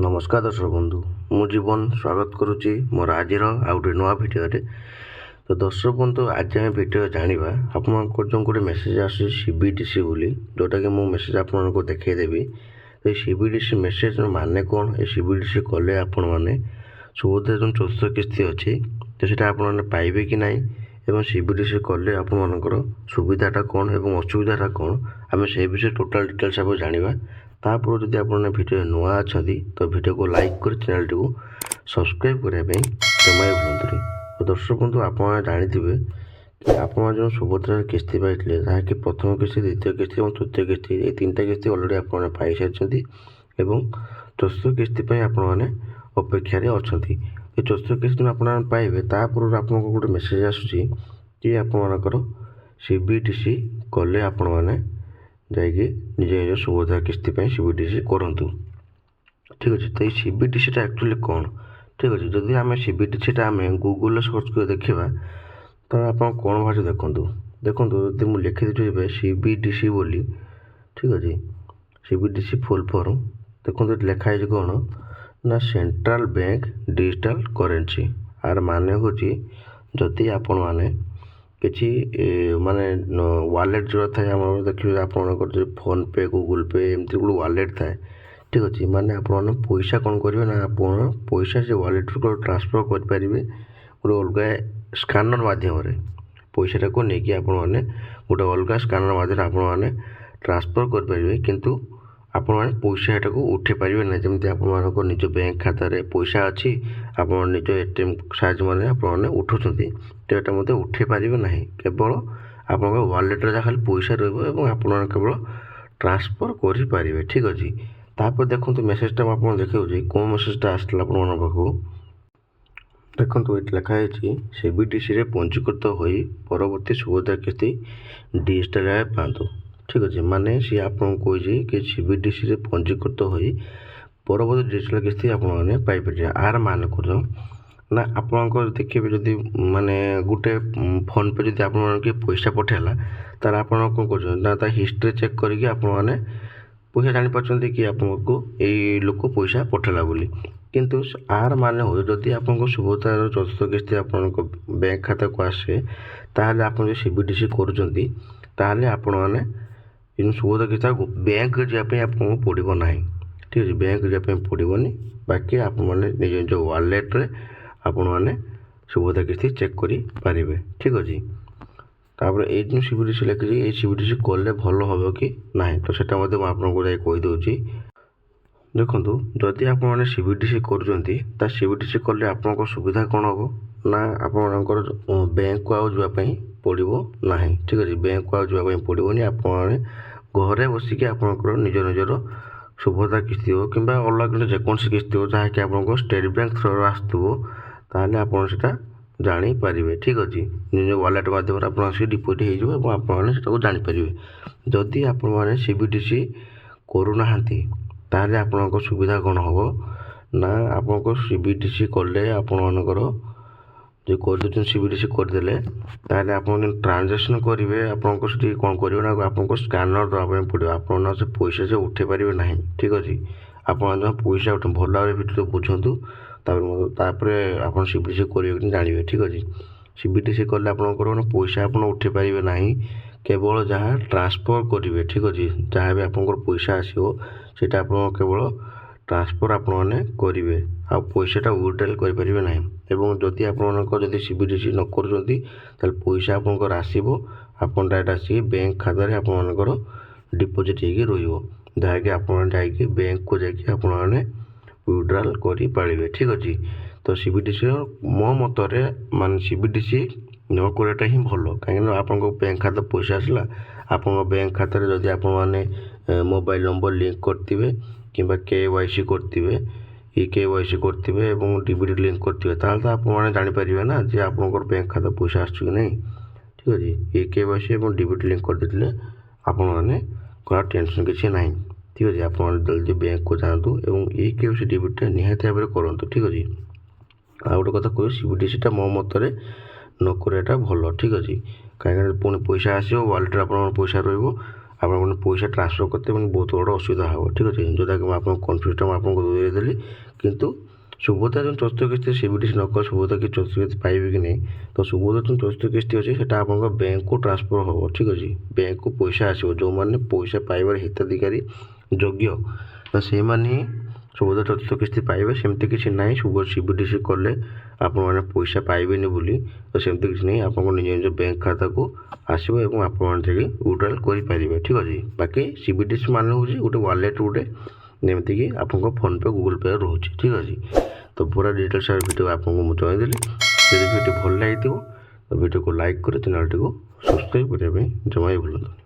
नमस्कार दर्शक बंधु मु जीवन स्वागत करुच्ची मोर आज गोटे नुआ भिडियो तो दर्शक बंधु आज आम भिडियो जाना आप गोटे मेसेज आस सीबीडीसी बोली जोटा कि मुझे मेसेज आपको देखईदेवी तो ये सीबीडीसी मेसेज माने कौन ये सीबीडीसी कले आपण मैंने सुबोध जो चतुर्थ किस्ती अच्छी तो सीटा आपने पाइबे कि ना एवं सीबीडीसी कले आपर सुविधाटा कौन और असुविधाटा कौन आम से विषय टोटाल डिटेल्स आप जाना तापर जब आप भिडियो नुआ अच्छा तो भिडियो को लाइक कर चैनल टी सब्सक्राइब करने जमा भूलु। तो दर्शक बंधु आप जानते कि आप जो सुभद्रा किस्ती पाई जहाँकि प्रथम किस्ती द्वितीय किस्ती और तृतीय किस्ती ये तीन किस्ती अलरेडी आप पाई सारी चतुर्थ किस्ती आपण अपेक्षार अच्छा चतुर्थ किस्ती आप पाइबे तापर आपको गोटे मेसेज आसूसी कि आपर सीबीडीसी कले आपण मैंने जाइए निज निज सुविधा किस्ती सीबीडीसी करूँ ठीक अच्छे। तो ये सीबीडीसी एक्चुअली कौन ठीक अच्छे जदि आम सीबीडीसी आम गूगल सर्च कर देखा तो आप कौन भाषा देखूँ देखूँ जब मुझे लिखी सीबीडीसी बोली ठीक अच्छे सीबीडीसी फुल फॉर्म देखो लिखाई कौन ना सेंट्रल बैंक डिजिटल करेन्सी आर माने हूँ जदि आपण मैंने किसी माने वालेट जो थाए आम देखिए आप फोन पे गूगल पे एमती गोटे वालेट थाए ठीक अच्छे माने आप पैसा कौन करेंगे ना आप पैसा से वालेट को ट्रांसफर करें गोटे अलग स्कानर मध्यम पैसा को लेकिन आपने गोटे अलग स्कानर मध्यम आपने ट्रांसफर करेंगे किंतु आपण मैंने पैसा एटा को उठे पारे ना जमी आप निज बैंक खाता पैसा अच्छी आप निज एटीएम साहाଯ୍य मैंने आपने उठाऊँ तो यहाँ मतलब उठे पारे ना केवल आप वालेट्रे जहाँ खाली पैसा रहा केवल ट्रांसफर करें ठीक अच्छे। तापर देखो मेसेजटा आप देखा कौन मेसेजटा आसला आप पाखु देखो ये लिखाई सीबीडीसी पंजीकृत हो परवर्ती सुविधा किस्ती डिजिटल पातु ठीक अच्छे माने सी आपको कही कि सीबीडीसी पंजीकृत हो परवर्ती डिजिटल किस्ती आपने पाइपर आर मान कर ना आपंकर देखिए जदि माने गोटे फोन पे जब आप पैसा पठेला तार आप कौन कर हिस्ट्री चेक करके आपने पैसा जानीपार कि आपको यही लोक पैसा पठेला बोली किंतु आर माने हो जदि आपको सुभद्रार चतुर्थ किस्ती आप बैंक खाता को आसे ताहले आप जो सीबीडीसी करें आपण मैंने इन सुविधा किस्ती बैंक जावाई आपको पड़ो ना ठीक है बैंक जावाई पड़ोनी बाकी आप निज निज वालेट्रे आपण मैंने सुविधा किस्ती चेक करें ठीक अच्छे। तापर ये जो सीबीडीसी लिखी ये सीबीडीसी कले भल हम कि ना तो सेटा आपको जाए कहीदे देखूँ जदि आप सीबीडीसी कर सीबीडीसी कले आपको सुविधा कौन हम ना आपंकर बैंक को आवाई पड़ो ना ठीक अच्छे बैंक को आवाई पड़ोनी आप घरे बसिक आपंकर निज निजर सुभद्रा किस्ती हो कि अलग जेकोसी किस्ती हो जहाँकि आपको स्टेट बैंक थ्रो आसो ताहले आप जानीपारे ठीक अच्छे निज वालेट मध्यम आप डिपोजिट हो आपको जानीपारे जदि आप सीबीडीसी करूना ताहले आपको सुविधा कौन हम ना आपको सीबीडीसी कले आपणकर जो कर सीबीडीसी करदे ताहले आप ट्रांजेक्शन करेंगे आपको कौन कर ना आपको स्कानर देवाई पड़ो आप पैसा से उठे पारे ना ठीक अच्छे आप पैसा उठे भल भाव भिडियो बुझुँ तापर आप सीबीडीसी कर जानवे ठीक अच्छे सीबीडीसी कले आपंकर पैसा आप उठे पारे ना केवल जहाँ ट्रांसफर करेंगे ठीक अच्छे जहाँ भी आपंकर पैसा आसो सीटा आप केवल ट्रांसफर आपने करेंगे आ पैसाटा विड्रॉल करें ना एवं जदि आप सीबीडीसी न कर पैसा आपंकर आसो आप डायरेक्ट आसिक बैंक खाता आपंकर डिपोजिट हो जहाँकि आप बैंक को जाकि आपने विड्रॉल करें ठीक अच्छे। तो सीबीडीसी मो मतरे मान सीबीडीसी न कराटा ही भल कहीं आप बैंक खाता पैसा आसला आप बैंक खाता जदि आप मोबाइल नंबर लिंक करते कि केवाईसी करते केवाईसी करते डीबीटी लिंक करते तो आप जानीपारे ना जे आप बैंक खाता पैसा आस कि नहीं ठीक अच्छे केवाईसी और डीबीटी लिंक करदे आप टेंशन किसी ना ठीक अच्छे आप जल्दी बैंक को जातु और ये केवाईसी डीबीटी निहाती भाव में करूँ ठीक अच्छे। आ गोटे कथा कह सीबीडीसी मो मतरे न कराटा भल ठीक अच्छे कहीं पुणी पैसा आसो वालेट आप पैसा ଆପଣମାନେ ପଇସା ଟ୍ରାନ୍ସଫର୍ କରତେ ମାନେ ବହୁତ ବଡ଼ ଅସୁବିଧା ହେବ। ଠିକ୍ ଅଛି, ଯେଉଁଟାକି ମୁଁ ଆପଣଙ୍କୁ କନଫ୍ୟୁଜ୍ଟା ମୁଁ ଆପଣଙ୍କୁ ଦେଇଦେଲି। କିନ୍ତୁ ସୁଭଦ୍ରା ଯେଉଁ ଚତୁର୍ଥ କିସ୍ତି CBDC ନ କଲେ ସୁଭଦ୍ରା କି ଚତୁର୍ଥ କିସ୍ତି ପାଇବେ କି ନାହିଁ, ତ ସୁଭଦ୍ରା ଯେଉଁ ଚତୁର୍ଥ କିସ୍ତି ଅଛି ସେଇଟା ଆପଣଙ୍କ ବ୍ୟାଙ୍କକୁ ଟ୍ରାନ୍ସଫର୍ ହେବ। ଠିକ୍ ଅଛି, ବ୍ୟାଙ୍କକୁ ପଇସା ଆସିବ। ଯେଉଁମାନେ ପଇସା ପାଇବାର ହିତାଧିକାରୀ ଯୋଗ୍ୟ, ତ ସେଇମାନେ ହିଁ ସୁଭଦ୍ରା ଚତୁର୍ଥ କିସ୍ତି ପାଇବେ। ସେମିତି କିଛି ନାହିଁ CBDC କଲେ ଆପଣମାନେ ପଇସା ପାଇବେନି ବୋଲି, ତ ସେମିତି କିଛି ନାହିଁ। ଆପଣଙ୍କ ନିଜ ନିଜ ବ୍ୟାଙ୍କ ଖାତାକୁ ଆସିବ ଏବଂ ଆପଣମାନେ ଯାଇକି ୱିଡ୍ରଲ୍ କରିପାରିବେ। ଠିକ୍ ଅଛି, ବାକି CBDC ମାନେ ହେଉଛି ଗୋଟେ ୱାଲେଟ୍, ଗୋଟେ ଯେମିତିକି ଆପଣଙ୍କ ଫୋନ୍ପେ ଗୁଗୁଲ୍ ପେ ରହୁଛି। ଠିକ୍ ଅଛି, ତ ପୁରା ଡିଟେଲ୍ସ ଭିଡ଼ିଓ ଆପଣଙ୍କୁ ମୁଁ ଜଣାଇଦେଲି। ଯଦି ଭିଡ଼ିଓ ଭଲ ଲାଗିଥିବ ତ ଭିଡ଼ିଓକୁ ଲାଇକ୍ କରି ଚ୍ୟାନେଲ୍ଟିକୁ ସବସ୍କ୍ରାଇବ୍ କରିବା ପାଇଁ ଜମା ବି ଭୁଲନ୍ତୁ।